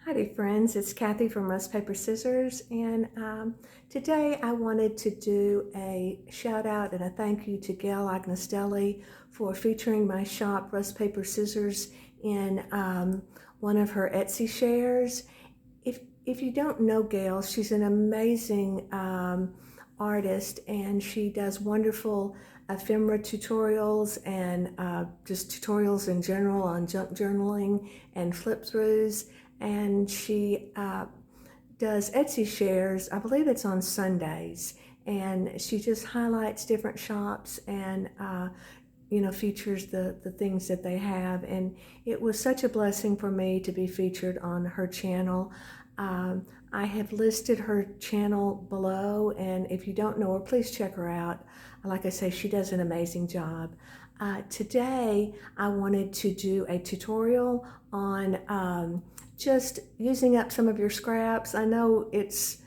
Howdy friends, it's Kathy from Rust Paper Scissors, and today I wanted to do a shout out and a thank you to Gayle Agostinelli for featuring my shop Rust Paper Scissors in one of her Etsy shares. If you don't know Gayle, she's an amazing artist, and she does wonderful ephemera tutorials and just tutorials in general on junk journaling and flip throughs. And she does Etsy shares, I believe it's on Sundays, and she just highlights different shops and features the things that they have. And it was such a blessing for me to be featured on her channel. I have listed her channel below, and if you don't know her, please check her out. Like I say, she does an amazing job. Today, I wanted to do a tutorial on just using up some of your scraps. I know it's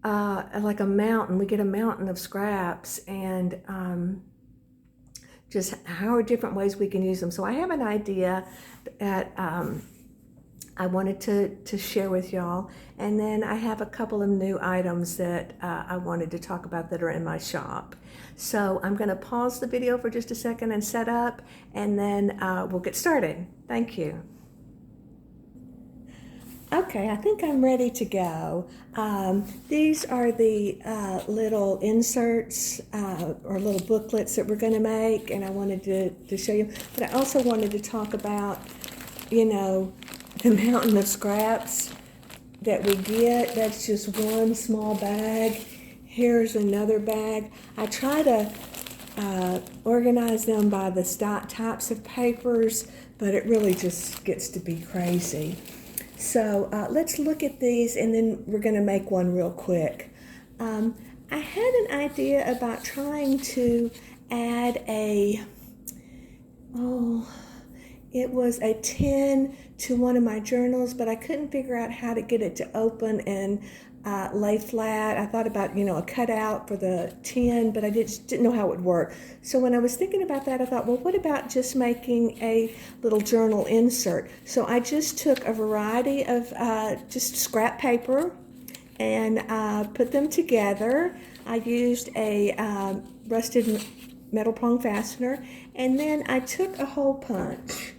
like a mountain. We get a mountain of scraps, and just how are different ways we can use them. So I have an idea that I wanted to share with y'all, and then I have a couple of new items that I wanted to talk about that are in my shop. So I'm going to pause the video for just a second and set up, and then we'll get started. Thank you. Okay, I think I'm ready to go. These are the little inserts or little booklets that we're going to make, and I wanted to show you. But I also wanted to talk about, the mountain of scraps that we get. That's just one small bag. Here's another bag. I try to organize them by the types of papers, but it really just gets to be crazy. So let's look at these, and then we're going to make one real quick. I had an idea about trying to add it was a tin to one of my journals, but I couldn't figure out how to get it to open and lay flat. I thought about, a cutout for the tin, but I didn't know how it would work. So when I was thinking about that, I thought, well, what about just making a little journal insert? So I just took a variety of just scrap paper and put them together. I used a rusted metal prong fastener, and then I took a hole punch.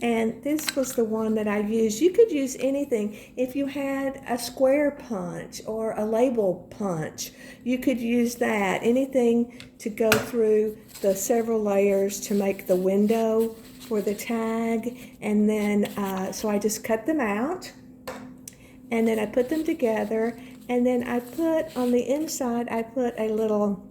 And this was the one that I used. You could use anything. If you had a square punch or a label punch, you could use that. Anything to go through the several layers to make the window for the tag. And then, so I just cut them out, and then I put them together. And then I put on the inside, I put a little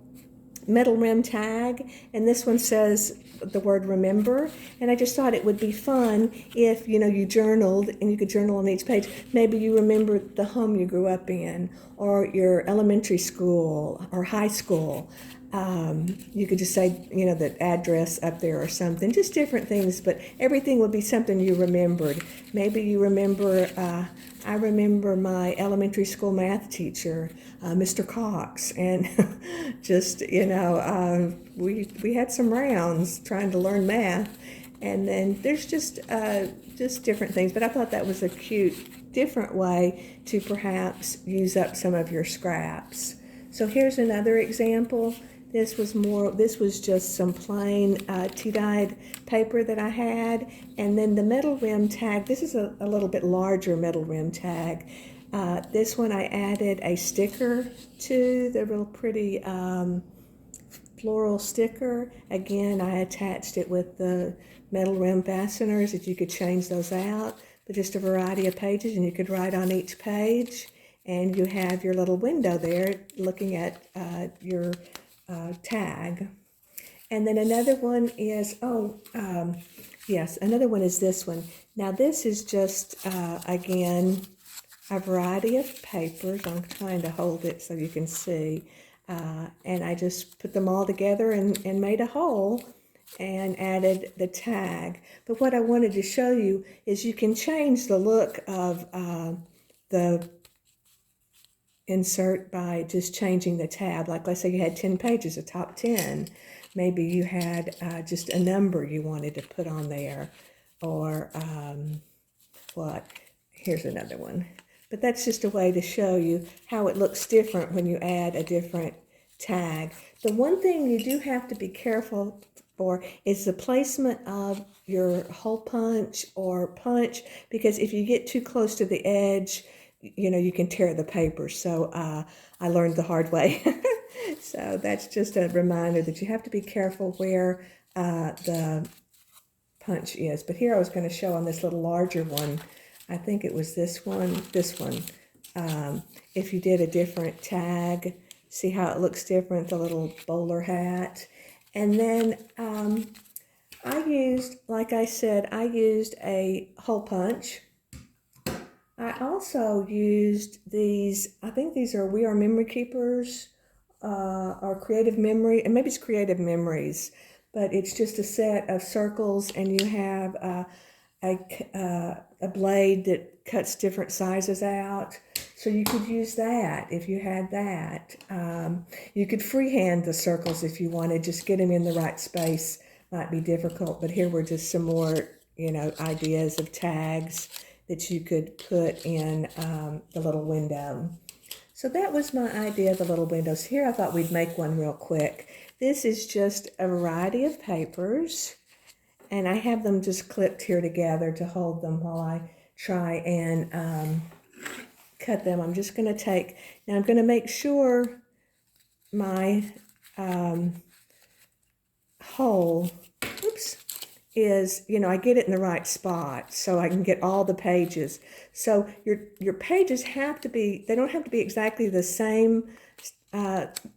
metal rim tag, and this one says the word remember. And I just thought it would be fun if you journaled, and you could journal on each page. Maybe you remember the home you grew up in, or your elementary school or high school. You could just say the address up there or something, just different things, but everything would be something you remembered. Maybe you remember, I remember my elementary school math teacher, Mr. Cox, and just, we had some rounds trying to learn math, and then there's just different things, but I thought that was a cute, different way to perhaps use up some of your scraps. So here's another example. This was just some plain tea-dyed paper that I had. And then the metal rim tag, this is a little bit larger metal rim tag. This one I added a sticker to, the real pretty floral sticker. Again, I attached it with the metal rim fasteners that you could change those out. But just a variety of pages, and you could write on each page. And you have your little window there looking at your tag. And then another one is, another one is this one. Now this is just, again, a variety of papers. I'm trying to hold it so you can see. And I just put them all together and made a hole and added the tag. But what I wanted to show you is you can change the look of the insert by just changing the tab. Like let's say you had 10 pages, the top 10. Maybe you had just a number you wanted to put on there, or Here's another one. But that's just a way to show you how it looks different when you add a different tag. The one thing you do have to be careful for is the placement of your hole punch or punch, because if you get too close to the edge, you know, you can tear the paper. So I learned the hard way. So that's just a reminder that you have to be careful where the punch is. But here I was going to show on this little larger one, I think it was this one, if you did a different tag, see how it looks different, the little bowler hat. And then I used, like I said, I used a hole punch. I also used these, I think these are We Are Memory Keepers, or Creative Memory, and maybe it's Creative Memories, but it's just a set of circles, and you have a blade that cuts different sizes out. So you could use that if you had that. You could freehand the circles if you wanted, just get them in the right space. Might be difficult, but here were just some more, you know, ideas of tags that you could put in the little window. So that was my idea of the little windows. Here I thought we'd make one real quick. This is just a variety of papers, and I have them just clipped here together to hold them while I try and cut them. I'm just going to take, now I'm going to make sure my hole, oops, is, you know, I get it in the right spot so I can get all the pages. So your pages have to be, they don't have to be exactly the same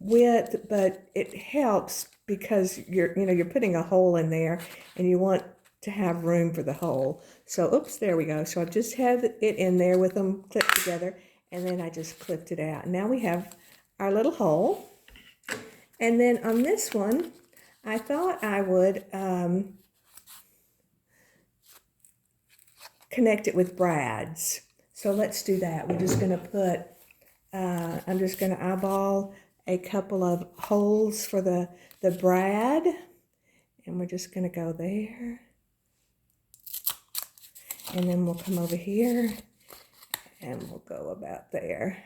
width, but it helps because you're putting a hole in there and you want to have room for the hole. So, oops, there we go. So I just have it in there with them clipped together, and then I just clipped it out. Now we have our little hole. And then on this one, I thought I would connect it with brads. So let's do that. We're just going to put, I'm just going to eyeball a couple of holes for the brad, and we're just going to go there. And then we'll come over here and we'll go about there.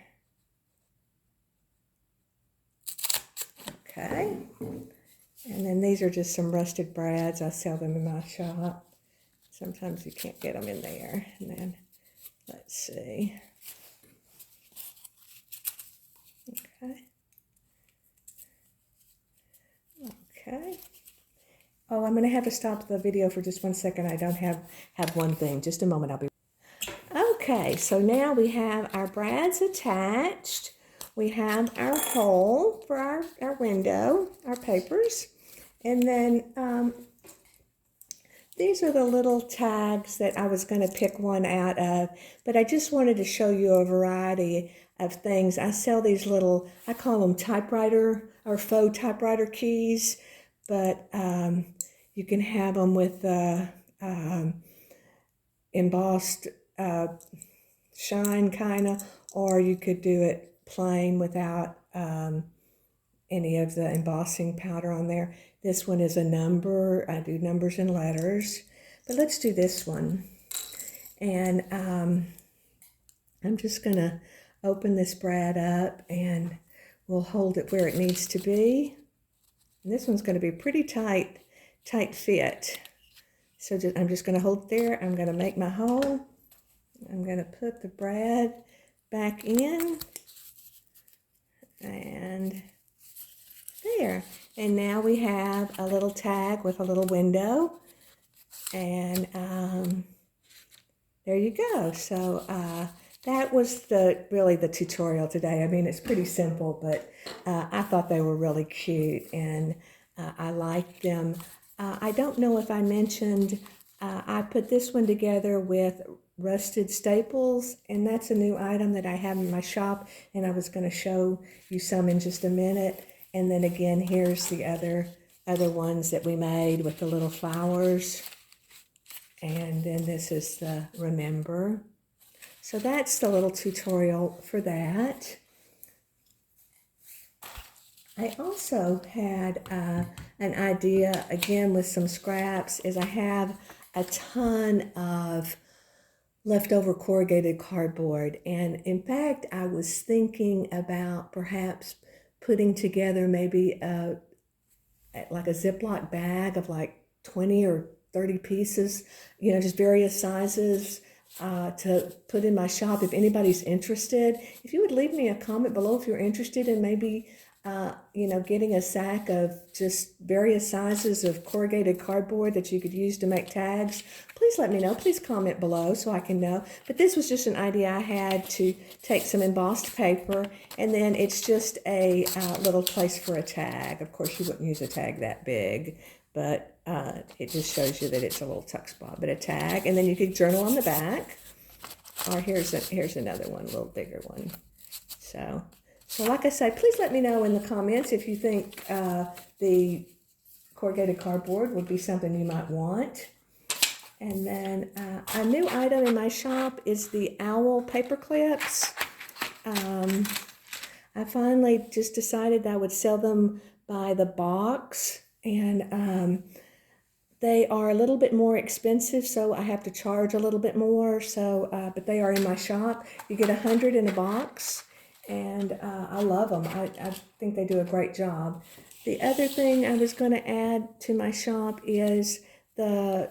Okay. And then these are just some rusted brads. I sell them in my shop. Sometimes you can't get them in there. And then, let's see. Okay. Okay. Oh, I'm going to have to stop the video for just 1 second. I don't have one thing. Just a moment. I'll be. Okay, so now we have our brads attached. We have our hole for our window, our papers. And then these are the little tags that I was going to pick one out of. But I just wanted to show you a variety of things. I sell these little, I call them typewriter or faux typewriter keys. But you can have them with embossed shine kind of, or you could do it plain without any of the embossing powder on there. This one is a number. I do numbers and letters. But let's do this one. And I'm just going to open this brad up and we'll hold it where it needs to be. And this one's going to be pretty tight fit. So I'm just going to hold it there. I'm going to make my hole. I'm going to put the brad back in. And there. And now we have a little tag with a little window. And there you go. So that was really the tutorial today. I mean, it's pretty simple, but I thought they were really cute, and I liked them. I don't know if I mentioned, I put this one together with rusted staples, and that's a new item that I have in my shop, and I was going to show you some in just a minute. And then again, here's the other ones that we made with the little flowers. And then this is the remember. So that's the little tutorial for that. I also had an idea, again with some scraps, is I have a ton of leftover corrugated cardboard. And in fact, I was thinking about perhaps putting together maybe like a Ziploc bag of like 20 or 30 pieces, just various sizes, to put in my shop. If anybody's interested, if you would leave me a comment below if you're interested in maybe getting a sack of just various sizes of corrugated cardboard that you could use to make tags, please let me know. Please comment below so I can know. But this was just an idea I had to take some embossed paper, and then it's just a little place for a tag. Of course, you wouldn't use a tag that big, but it just shows you that it's a little tuck spot, but a tag, and then you could journal on the back. Or here's another one, a little bigger one. So like I say, please let me know in the comments if you think the corrugated cardboard would be something you might want. And then a new item in my shop is the owl paper clips. I finally just decided I would sell them by the box, and they are a little bit more expensive, so I have to charge a little bit more. So, but they are in my shop. You get 100 in a box, and I love them. I think they do a great job. The other thing I was going to add to my shop is the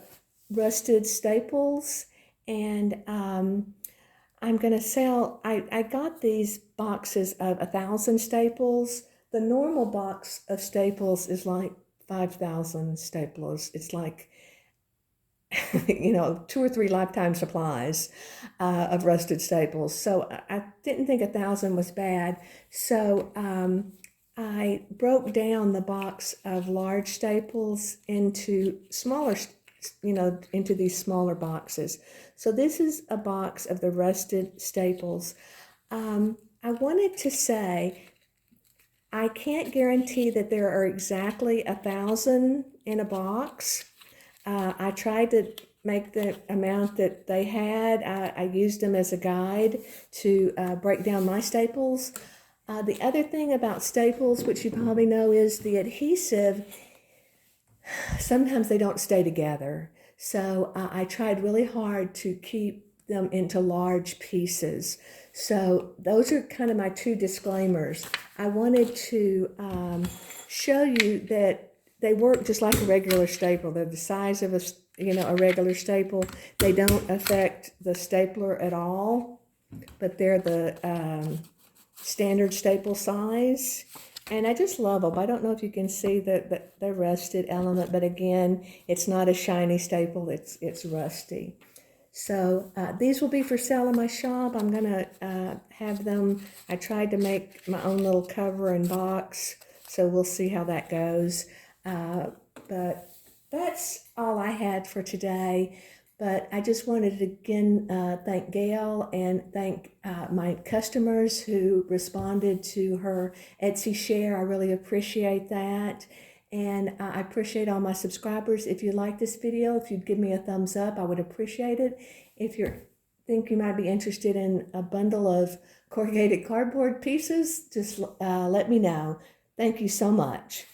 rusted staples, and I'm going to sell, I got these boxes of 1,000 staples. The normal box of staples is like 5,000 staples. It's like, 2 or 3 lifetime supplies of rusted staples. So I didn't think 1,000 was bad. So I broke down the box of large staples into smaller, into these smaller boxes. So this is a box of the rusted staples. I wanted to say, I can't guarantee that there are exactly 1,000 in a box. I tried to make the amount that they had. I used them as a guide to break down my staples. The other thing about staples, which you probably know, is the adhesive. Sometimes they don't stay together. So I tried really hard to keep them into large pieces. So those are kind of my 2 disclaimers. I wanted to show you that they work just like a regular staple. They're the size of a regular staple. They don't affect the stapler at all, but they're the standard staple size. And I just love them. I don't know if you can see the rusted element, but again, it's not a shiny staple. It's rusty. So these will be for sale in my shop. I'm going to have them. I tried to make my own little cover and box, so we'll see how that goes. But that's all I had for today. But I just wanted to again thank Gayle and thank my customers who responded to her Etsy share. I really appreciate that. And I appreciate all my subscribers. If you like this video, if you'd give me a thumbs up, I would appreciate it. If you think you might be interested in a bundle of corrugated cardboard pieces, just let me know. Thank you so much.